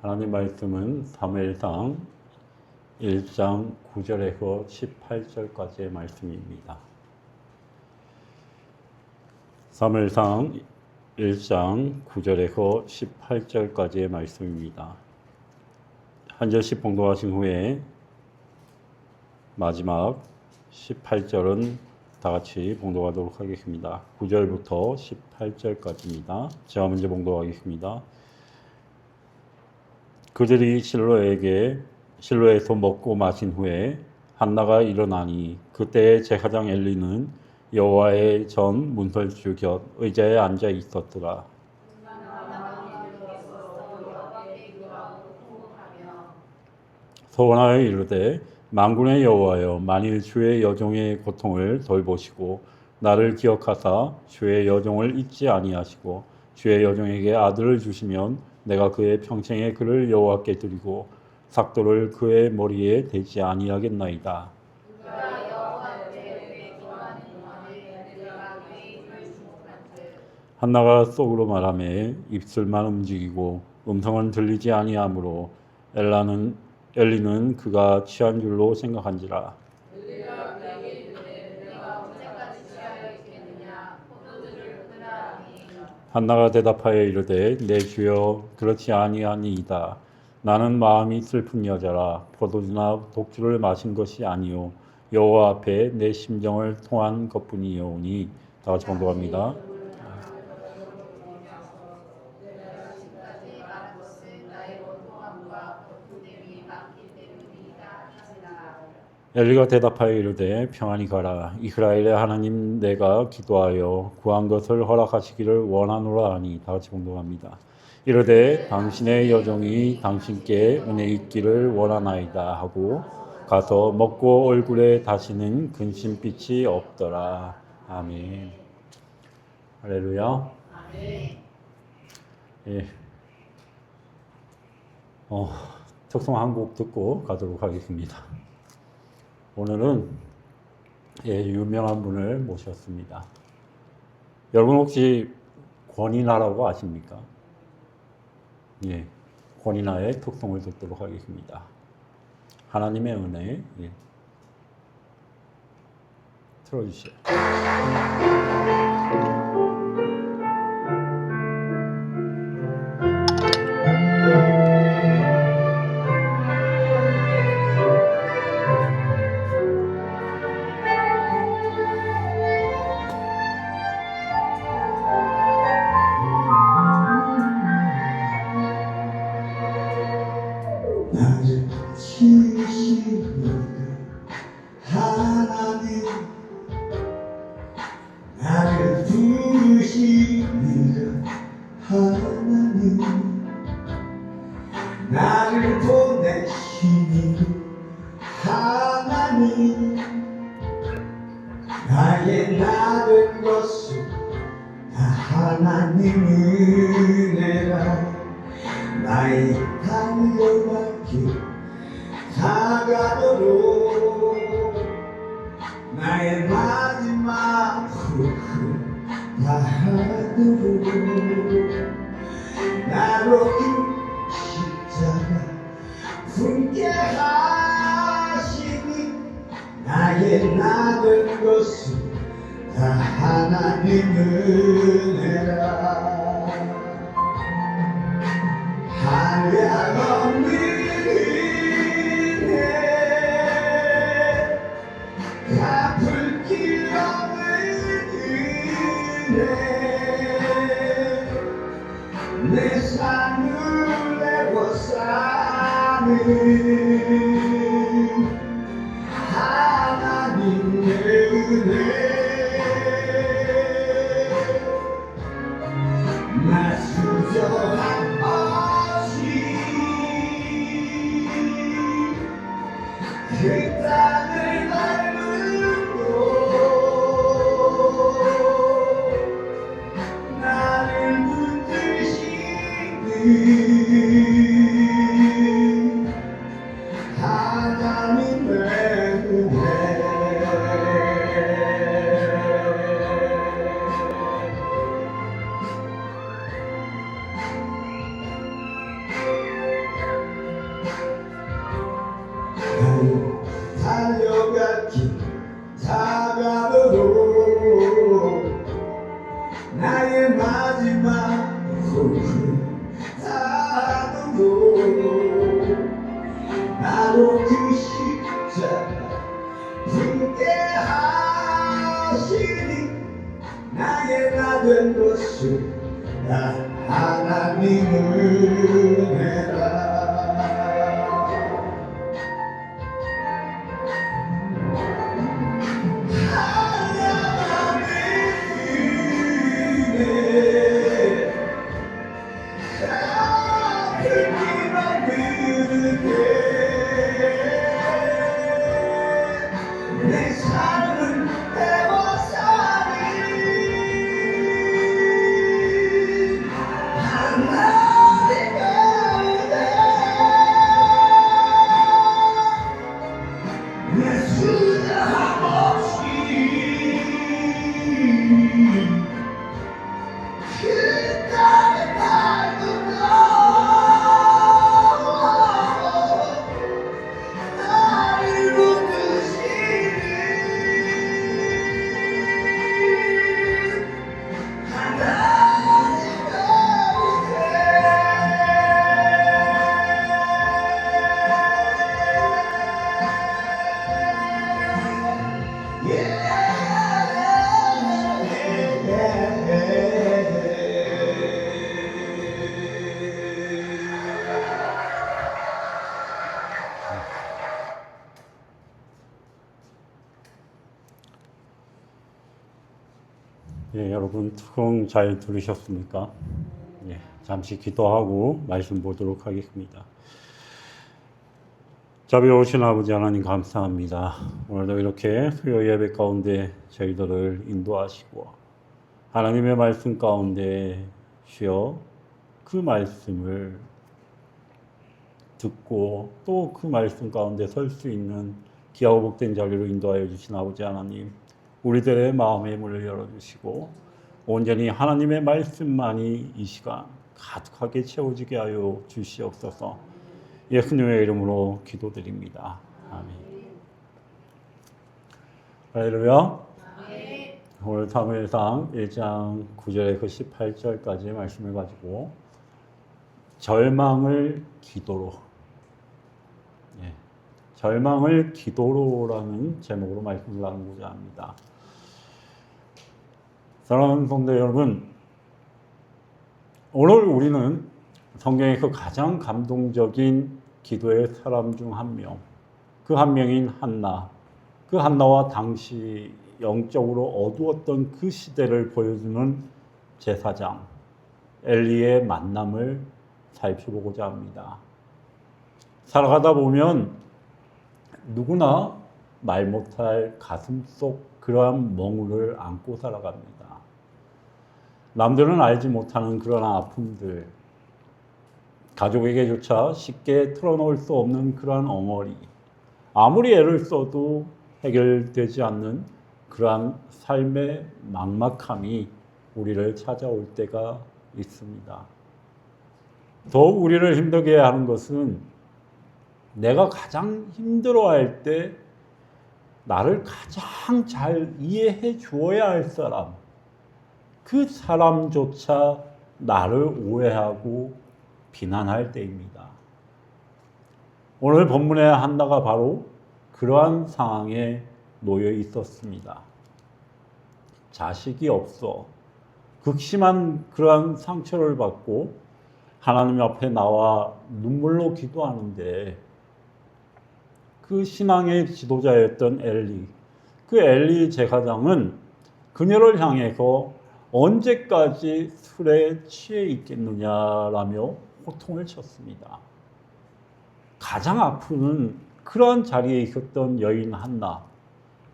하나님 말씀은 사무엘상 1장 9절에서 18절까지의 말씀입니다. 사무엘상 1장 9절에서 18절까지의 말씀입니다. 한 절씩 봉독하신 후에 마지막 18절은 다 같이 봉독하도록 하겠습니다. 9절부터 18절까지입니다. 제가 먼저 봉독하겠습니다. 그들이 실로에서 먹고 마신 후에 한나가 일어나니 그때 제사장 엘리는 여호와의 전 문설주 곁 의자에 앉아 있었더라. 소원하여 이르되 만군의 여호와여, 만일 주의 여종의 고통을 돌보시고 나를 기억하사 주의 여종을 잊지 아니하시고 주의 여종에게 아들을 주시면 내가 그의 평생의 그를 여호와께 드리고 삭도를 그의 머리에 대지 아니하겠나이다. 한나가 속으로 말하매 입술만 움직이고 음성은 들리지 아니하므로 엘리는 그가 취한 줄로 생각한지라. 한나가 대답하여 이르되 내 주여, 그렇지 아니하니이다. 나는 마음이 슬픈 여자라. 포도주나 독주를 마신 것이 아니요 여호와 앞에 내 심정을 통한 것뿐이오니. 다 같이 봉독합니다. 엘리가 대답하여 이르되 평안히 가라. 이스라엘의 하나님 내가 기도하여 구한 것을 허락하시기를 원하노라 하니. 다 같이 봉독합니다. 이르되 당신의 여종이 당신께 은혜 있기를 원하나이다 하고 가서 먹고 얼굴에 다시는 근심빛이 없더라. 아멘. 할렐루야. 예. 특송 한 곡 듣고 가도록 하겠습니다. 오늘은 유명한 분을 모셨습니다. 여러분 혹시 권이나라고 아십니까? 예, 권이나의 특송을 듣도록 하겠습니다. 하나님의 은혜. 예. 틀어주시죠. 나를 지으시는 하나님, 나를 부르시는 하나님, 나를 보내시는 하나님, 나의 나된 것은 다 하나님 은혜라. 나의 달려갈 길 다가도록 나의 마지막 후회 다하도록 나로 그 십자가 품게 하시니 나의 나된 것은 다 하나님 은혜라. 한량없는 은혜, 갚을 길 없는 은혜, 내 삶을 내고 사는 하나님의 은혜. 나 수저한 그 땅을 밟은 곳 나를 붙드시는 기도 나로 그 십자가 품게 하시니 나의 나 된 것을 다 하나님 은혜라 내 삶은 해보사니 하나님의 은혜 내 수고함 없이 그 땅에 밟은 나를 붙드시는 하나님의 예, 여러분 특공 잘 들으셨습니까? 예, 잠시 기도하고 말씀 보도록 하겠습니다. 자비로우신 아버지 하나님 감사합니다. 오늘도 이렇게 수요 예배 가운데 저희들을 인도하시고 하나님의 말씀 가운데 주여 그 말씀을 듣고 또 그 말씀 가운데 설 수 있는 귀하고 복된 자리로 인도하여 주신 아버지 하나님, 우리들의 마음의 문을 열어주시고 온전히 하나님의 말씀만이 이 시간 가득하게 채워지게 하여 주시옵소서. 예수님의 이름으로 기도드립니다. 아멘. 할렐루야. 오늘 사무엘상 1장 9절에서 18절까지의 말씀을 가지고 절망을 기도로, 절망을 기도로라는 제목으로 말씀을 나누고자 합니다. 사랑하는 성도 여러분, 오늘 우리는 성경에서 가장 감동적인 기도의 사람 중 한 명, 그 한 명인 한나, 그 한나와 당시 영적으로 어두웠던 그 시대를 보여주는 제사장 엘리의 만남을 살펴보고자 합니다. 살아가다 보면 누구나 말 못할 가슴 속 그러한 멍울을 안고 살아갑니다. 남들은 알지 못하는 그러한 아픔들, 가족에게조차 쉽게 털어놓을 수 없는 그러한 엉어리, 아무리 애를 써도 해결되지 않는 그러한 삶의 막막함이 우리를 찾아올 때가 있습니다. 더욱 우리를 힘들게 하는 것은 내가 가장 힘들어할 때 나를 가장 잘 이해해 주어야 할 사람, 그 사람조차 나를 오해하고 비난할 때입니다. 오늘 본문의 한나가 바로 그러한 상황에 놓여 있었습니다. 자식이 없어 극심한 그러한 상처를 받고 하나님 앞에 나와 눈물로 기도하는데 그 신앙의 지도자였던 엘리, 그 엘리 제사장은 그녀를 향해서 언제까지 술에 취해 있겠느냐라며 호통을 쳤습니다. 가장 아픈 그러한 자리에 있었던 여인 한나,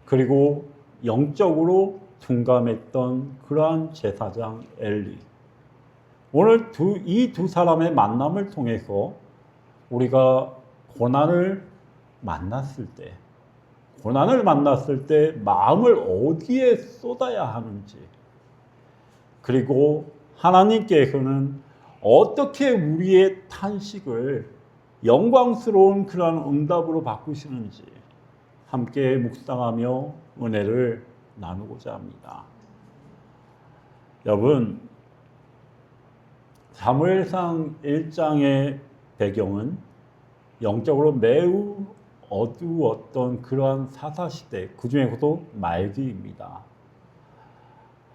그리고 영적으로 둔감했던 그러한 제사장 엘리. 오늘 이 두 사람의 만남을 통해서 우리가 고난을 만났을 때 마음을 어디에 쏟아야 하는지, 그리고 하나님께서는 어떻게 우리의 탄식을 영광스러운 그런 응답으로 바꾸시는지 함께 묵상하며 은혜를 나누고자 합니다. 여러분, 사무엘상 1장의 배경은 영적으로 매우 어두웠던 그러한 사사시대, 그 중에서도 말기입니다.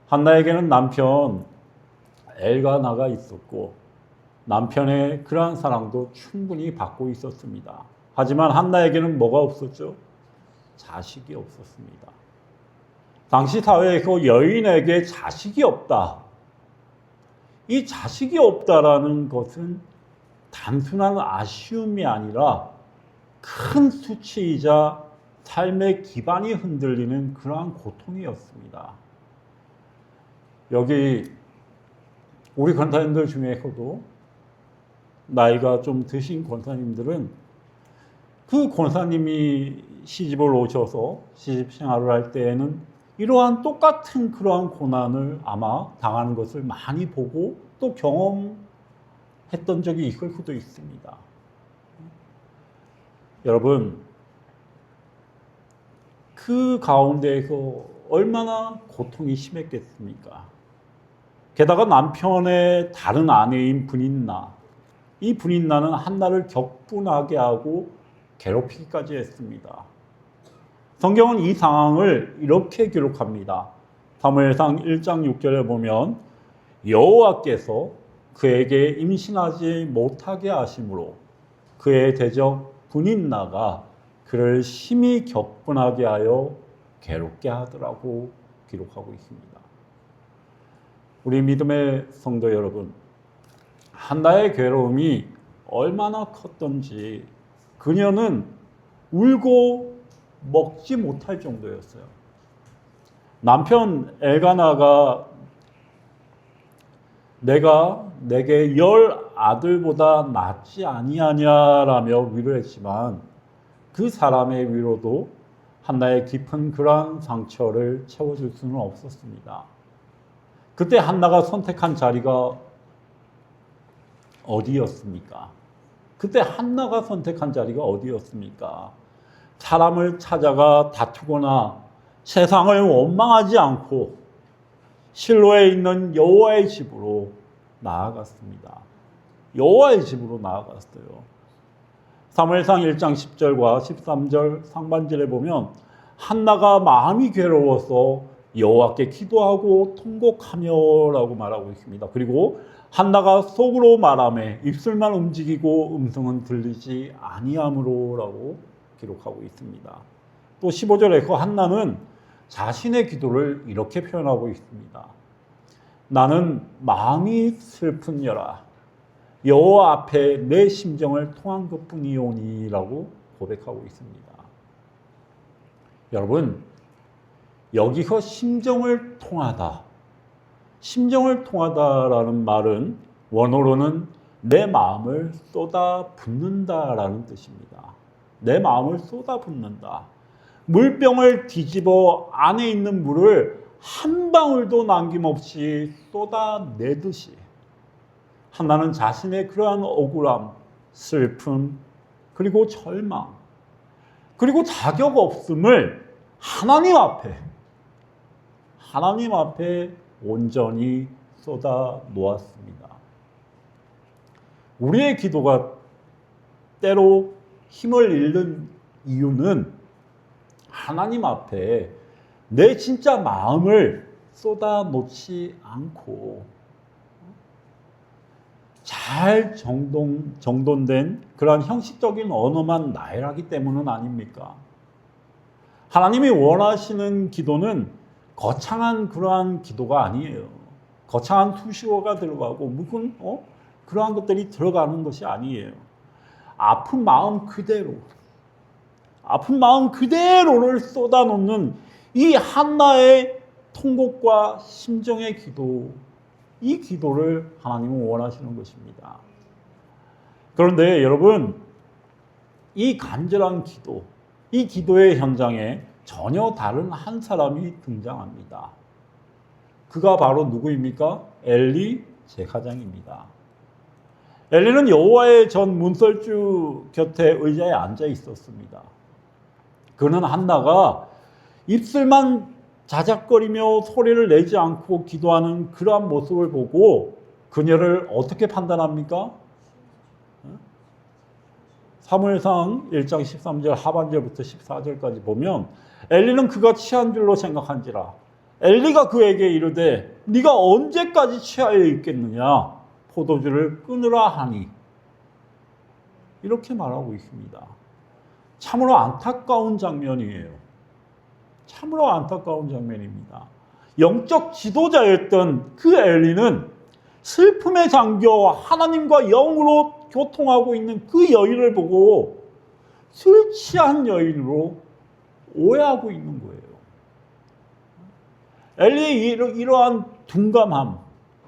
한나에게는 남편 엘가나가 있었고 남편의 그러한 사랑도 충분히 받고 있었습니다. 하지만 한나에게는 뭐가 없었죠? 자식이 없었습니다. 당시 사회에서 여인에게 자식이 없다. 이 자식이 없다라는 것은 단순한 아쉬움이 아니라 큰 수치이자 삶의 기반이 흔들리는 그러한 고통이었습니다. 여기 우리 권사님들 중에서도 나이가 좀 드신 권사님들은 그 권사님이 시집을 오셔서 시집 생활을 할 때에는 이러한 똑같은 그러한 고난을 아마 당하는 것을 많이 보고 또 경험했던 적이 있을 수도 있습니다. 여러분, 그 가운데에서 얼마나 고통이 심했겠습니까? 게다가 남편의 다른 아내인 분인나, 이 분인나는 한나를 격분하게 하고 괴롭히기까지 했습니다. 성경은 이 상황을 이렇게 기록합니다. 사무엘상 1장 6절에 보면 여호와께서 그에게 임신하지 못하게 하심으로 그의 대적 분인나가 그를 심히 격분하게 하여 괴롭게 하더라고 기록하고 있습니다. 우리 믿음의 성도 여러분, 한나의 괴로움이 얼마나 컸던지 그녀는 울고 먹지 못할 정도였어요. 남편 엘가나가 내가 내게 10 아들보다 낫지 아니하냐라며 위로했지만 그 사람의 위로도 한나의 깊은 그러한 상처를 채워줄 수는 없었습니다. 그때 한나가 선택한 자리가 어디였습니까? 그때 한나가 선택한 자리가 어디였습니까? 사람을 찾아가 다투거나 세상을 원망하지 않고 실로에 있는 여호와의 집으로 나아갔습니다. 여호와의 집으로 나아갔어요. 사무엘상 1장 10절과 13절 상반절에 보면 한나가 마음이 괴로워서 여호와께 기도하고 통곡하며라고 말하고 있습니다. 그리고 한나가 속으로 말하며 입술만 움직이고 음성은 들리지 아니함으로라고 기록하고 있습니다. 또 15절에서 한나는 자신의 기도를 이렇게 표현하고 있습니다. 나는 마음이 슬픈여라. 여호와 앞에 내 심정을 통한 것뿐이오니라고 고백하고 있습니다. 여러분, 여기서 심정을 통하다. 심정을 통하다라는 말은 원어로는 내 마음을 쏟아붓는다라는 뜻입니다. 내 마음을 쏟아붓는다. 물병을 뒤집어 안에 있는 물을 한 방울도 남김없이 쏟아내듯이 한나는 자신의 그러한 억울함, 슬픔, 그리고 절망, 그리고 자격 없음을 하나님 앞에 온전히 쏟아 놓았습니다. 우리의 기도가 때로 힘을 잃는 이유는 하나님 앞에 내 진짜 마음을 쏟아 놓지 않고 잘 정돈된 그러한 형식적인 언어만 나열하기 때문은 아닙니까? 하나님이 원하시는 기도는 거창한 그러한 기도가 아니에요. 거창한 수식어가 들어가고 무슨 그러한 것들이 들어가는 것이 아니에요. 아픈 마음 그대로를 쏟아놓는 이 한나의 통곡과 심정의 기도, 이 기도를 하나님은 원하시는 것입니다. 그런데 여러분, 이 간절한 기도, 이 기도의 현장에 전혀 다른 한 사람이 등장합니다. 그가 바로 누구입니까? 엘리 제사장입니다. 엘리는 여호와의 전 문설주 곁에 의자에 앉아 있었습니다. 그는 한나가 입술만 자작거리며 소리를 내지 않고 기도하는 그러한 모습을 보고 그녀를 어떻게 판단합니까? 사무엘상 1장 13절 하반절부터 14절까지 보면 엘리는 그가 취한 줄로 생각한지라 엘리가 그에게 이르되 네가 언제까지 취하여 있겠느냐 포도주를 끊으라 하니 이렇게 말하고 있습니다. 참으로 안타까운 장면이에요. 참으로 안타까운 장면입니다. 영적 지도자였던 그 엘리는 슬픔에 잠겨 하나님과 영으로 교통하고 있는 그 여인을 보고 술 취한 여인으로 오해하고 있는 거예요. 엘리의 이러한 둔감함,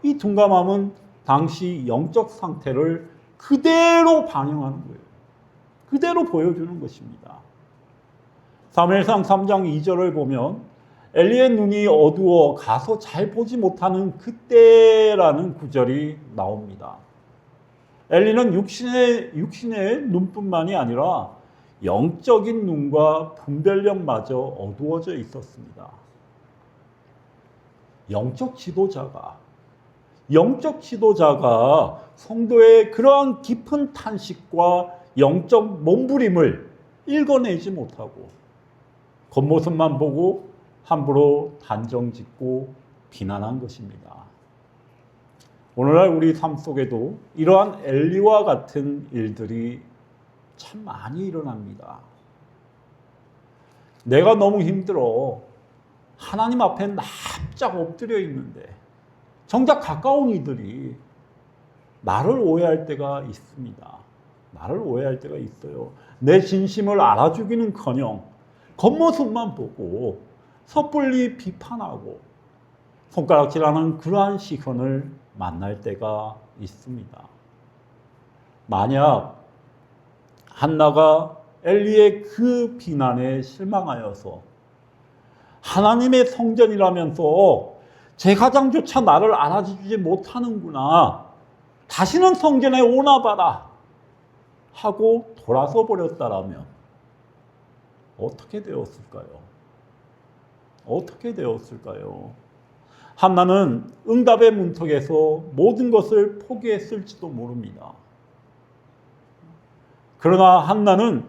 이 둔감함은 당시 영적 상태를 그대로 반영하는 거예요. 그대로 보여주는 것입니다. 사무엘상 3장 2절을 보면 엘리의 눈이 어두워 가서 잘 보지 못하는 그때라는 구절이 나옵니다. 엘리는 육신의 눈뿐만이 아니라 영적인 눈과 분별력마저 어두워져 있었습니다. 영적 지도자가 성도의 그러한 깊은 탄식과 영적 몸부림을 읽어내지 못하고 겉모습만 보고 함부로 단정짓고 비난한 것입니다. 오늘날 우리 삶 속에도 이러한 엘리와 같은 일들이 참 많이 일어납니다. 내가 너무 힘들어. 하나님 앞에 납작 엎드려 있는데 정작 가까운 이들이 나를 오해할 때가 있습니다. 나를 오해할 때가 있어요. 내 진심을 알아주기는커녕 겉모습만 보고 섣불리 비판하고 손가락질하는 그러한 시선을 만날 때가 있습니다. 만약 한나가 엘리의 그 비난에 실망하여서 하나님의 성전이라면서 제사장조차 나를 알아주지 못하는구나. 다시는 성전에 오나 봐라. 하고 돌아서 버렸다라면 어떻게 되었을까요? 어떻게 되었을까요? 한나는 응답의 문턱에서 모든 것을 포기했을지도 모릅니다. 그러나 한나는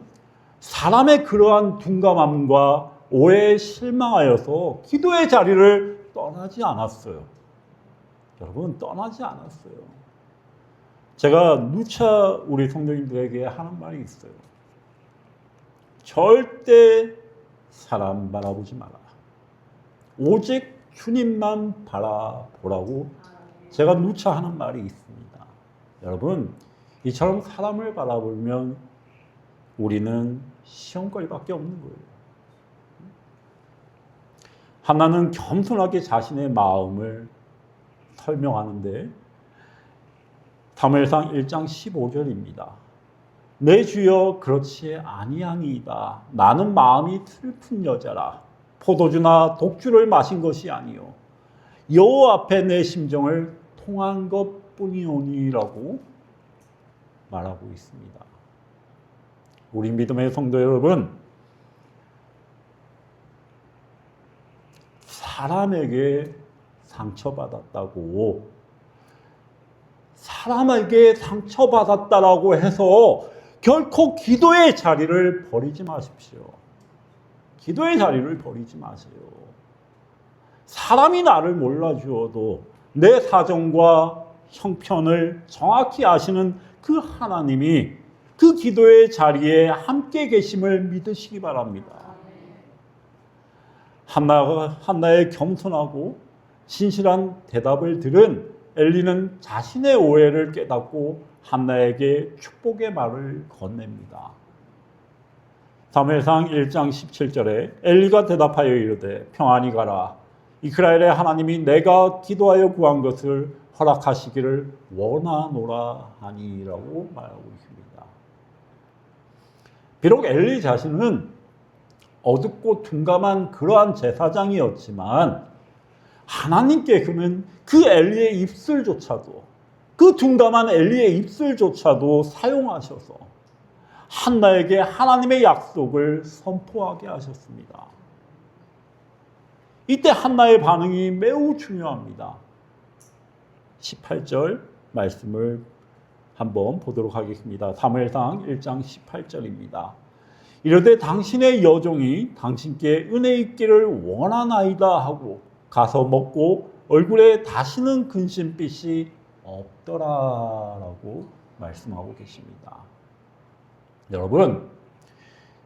사람의 그러한 둔감함과 오해에 실망하여서 기도의 자리를 떠나지 않았어요. 여러분, 떠나지 않았어요. 제가 누차 우리 성도님들에게 하는 말이 있어요. 절대 사람 바라보지 마라. 오직 주님만 바라보라고 제가 누차 하는 말이 있습니다. 여러분, 이처럼 사람을 바라보면 우리는 시험거리밖에 없는 거예요. 한나는 겸손하게 자신의 마음을 설명하는데 사무엘상 1장 15절입니다. 내 주여 그렇지 아니하니이다. 나는 마음이 슬픈 여자라. 포도주나 독주를 마신 것이 아니요 여호와 앞에 내 심정을 통한 것뿐이오니라고 말하고 있습니다. 우리 믿음의 성도 여러분, 사람에게 상처받았다고 해서 결코 기도의 자리를 버리지 마십시오. 기도의 자리를 버리지 마세요. 사람이 나를 몰라주어도 내 사정과 형편을 정확히 아시는 그 하나님이 그 기도의 자리에 함께 계심을 믿으시기 바랍니다. 한나의 겸손하고 진실한 대답을 들은 엘리는 자신의 오해를 깨닫고 한나에게 축복의 말을 건넵니다. 사무엘상 1장 17절에 엘리가 대답하여 이르되 평안히 가라. 이스라엘의 하나님이 내가 기도하여 구한 것을 허락하시기를 원하노라 하니라고 말하고 있습니다. 비록 엘리 자신은 어둡고 둔감한 그러한 제사장이었지만 하나님께서는 그 엘리의 입술조차도, 그 둔감한 엘리의 입술조차도 사용하셔서 한나에게 하나님의 약속을 선포하게 하셨습니다. 이때 한나의 반응이 매우 중요합니다. 18절 말씀을 한번 보도록 하겠습니다. 사무엘상 1장 18절입니다. 이르되 당신의 여종이 당신께 은혜 있기를 원하나이다 하고 가서 먹고 얼굴에 다시는 근심빛이 없더라라고 말씀하고 계십니다. 여러분,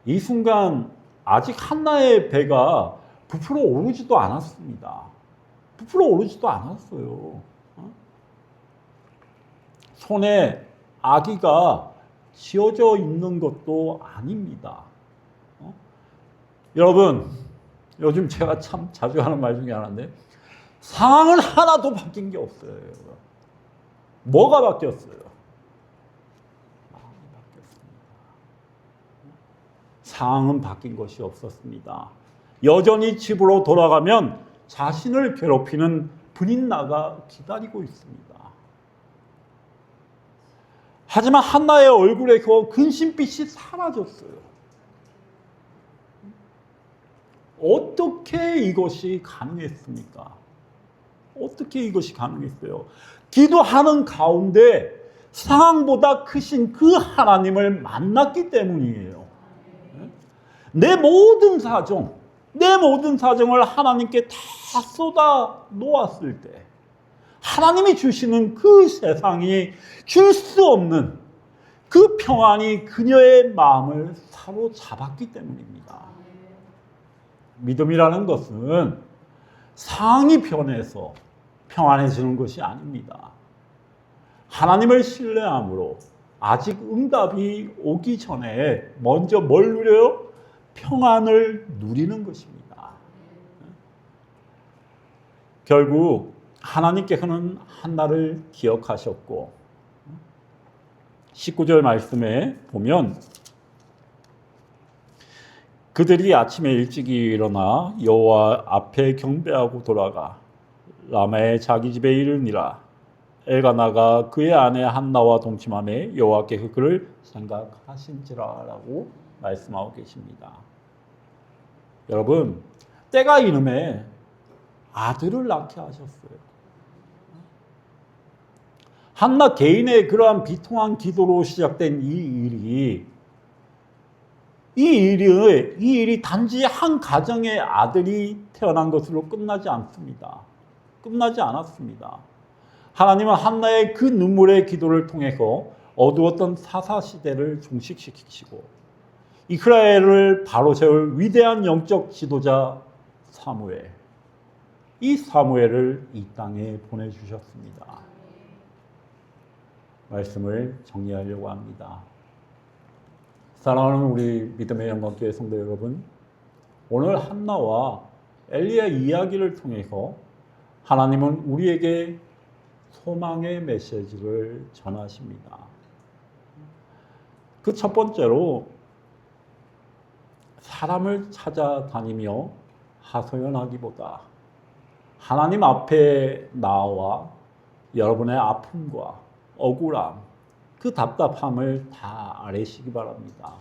이 순간 아직 한나의 배가 부풀어 오르지도 않았습니다. 부풀어 오르지도 않았어요. 손에 아기가 쥐어져 있는 것도 아닙니다. 여러분, 요즘 제가 참 자주 하는 말 중에 하나인데 상황은 하나도 바뀐 게 없어요. 뭐가 바뀌었어요? 마음이 바뀌었습니다. 상황은 바뀐 것이 없었습니다. 여전히 집으로 돌아가면 자신을 괴롭히는 분인나가 기다리고 있습니다. 하지만 한나의 얼굴에서 근심빛이 사라졌어요. 어떻게 이것이 가능했습니까? 어떻게 이것이 가능했어요? 기도하는 가운데 상황보다 크신 그 하나님을 만났기 때문이에요. 내 모든 사정을 하나님께 다 쏟아 놓았을 때 하나님이 주시는 그 세상이 줄 수 없는 그 평안이 그녀의 마음을 사로잡았기 때문입니다. 믿음이라는 것은 상황이 변해서 평안해지는 것이 아닙니다. 하나님을 신뢰함으로 아직 응답이 오기 전에 먼저 뭘 누려요? 평안을 누리는 것입니다. 결국 하나님께서는 한나를 기억하셨고 19절 말씀에 보면 그들이 아침에 일찍 일어나 여호와 앞에 경배하고 돌아가 라마의 자기 집에 이르니라. 엘가나가 그의 아내 한나와 동침하며 여호와께서 그를 생각하신지라라고 말씀하고 계십니다. 여러분, 때가 이름에 아들을 낳게 하셨어요. 한나 개인의 그러한 비통한 기도로 시작된 이 일이 단지 한 가정의 아들이 태어난 것으로 끝나지 않았습니다. 하나님은 한나의 그 눈물의 기도를 통해서 어두웠던 사사시대를 종식시키시고 이스라엘을 바로 세울 위대한 영적 지도자 사무엘, 이 사무엘을 이 땅에 보내주셨습니다. 말씀을 정리하려고 합니다. 사랑하는 우리 믿음의 영광교회 성도 여러분, 오늘 한나와 엘리야의 이야기를 통해서 하나님은 우리에게 소망의 메시지를 전하십니다. 그 첫 번째로 사람을 찾아다니며 하소연하기보다 하나님 앞에 나와 여러분의 아픔과 억울함, 그 답답함을 다 아뢰시기 바랍니다.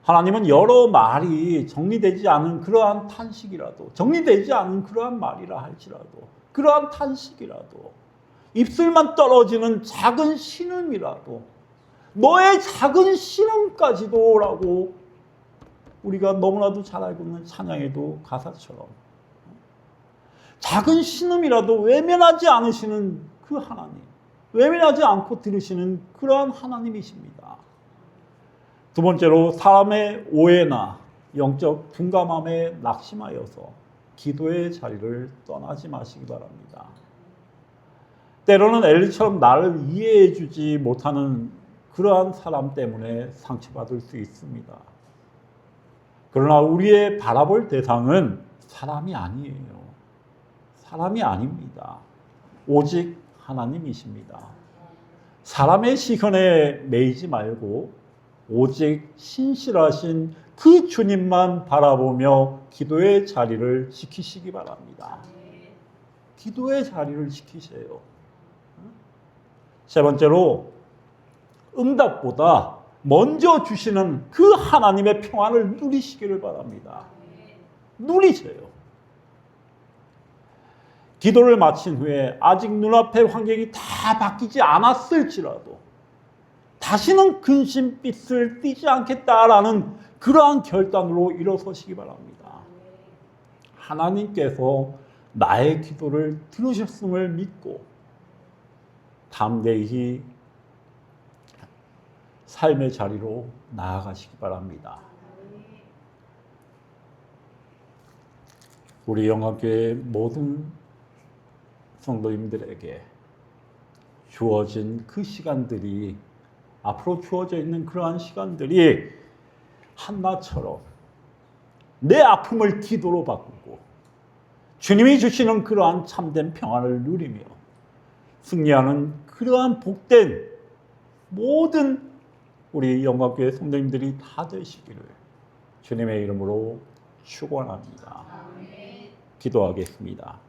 하나님은 여러 말이 정리되지 않은 그러한 탄식이라도, 정리되지 않은 그러한 말이라 할지라도, 그러한 탄식이라도, 입술만 떨어지는 작은 신음이라도, 너의 작은 신음까지도 라고 우리가 너무나도 잘 알고 있는 찬양에도 가사처럼 작은 신음이라도 외면하지 않으시는 그 하나님, 외면하지 않고 들으시는 그러한 하나님이십니다. 두 번째로 사람의 오해나 영적 둔감함에 낙심하여서 기도의 자리를 떠나지 마시기 바랍니다. 때로는 엘리처럼 나를 이해해 주지 못하는 그러한 사람 때문에 상처받을 수 있습니다. 그러나 우리의 바라볼 대상은 사람이 아니에요. 사람이 아닙니다. 오직 하나님이십니다. 사람의 시선에 매이지 말고 오직 신실하신 그 주님만 바라보며 기도의 자리를 지키시기 바랍니다. 기도의 자리를 지키세요. 세 번째로 응답보다 먼저 주시는 그 하나님의 평안을 누리시기를 바랍니다. 누리세요. 기도를 마친 후에 아직 눈앞의 환경이 다 바뀌지 않았을지라도 다시는 근심빛을 띠지 않겠다라는 그러한 결단으로 일어서시기 바랍니다. 하나님께서 나의 기도를 들으셨음을 믿고 담대히 삶의 자리로 나아가시기 바랍니다. 우리 영화교회 모든 성도님들에게 주어진 그 시간들이, 앞으로 주어져 있는 그러한 시간들이 한나처럼 내 아픔을 기도로 바꾸고 주님이 주시는 그러한 참된 평안을 누리며 승리하는 그러한 복된 모든 우리 영광교회 성도님들이 다 되시기를 주님의 이름으로 축원합니다. 기도하겠습니다.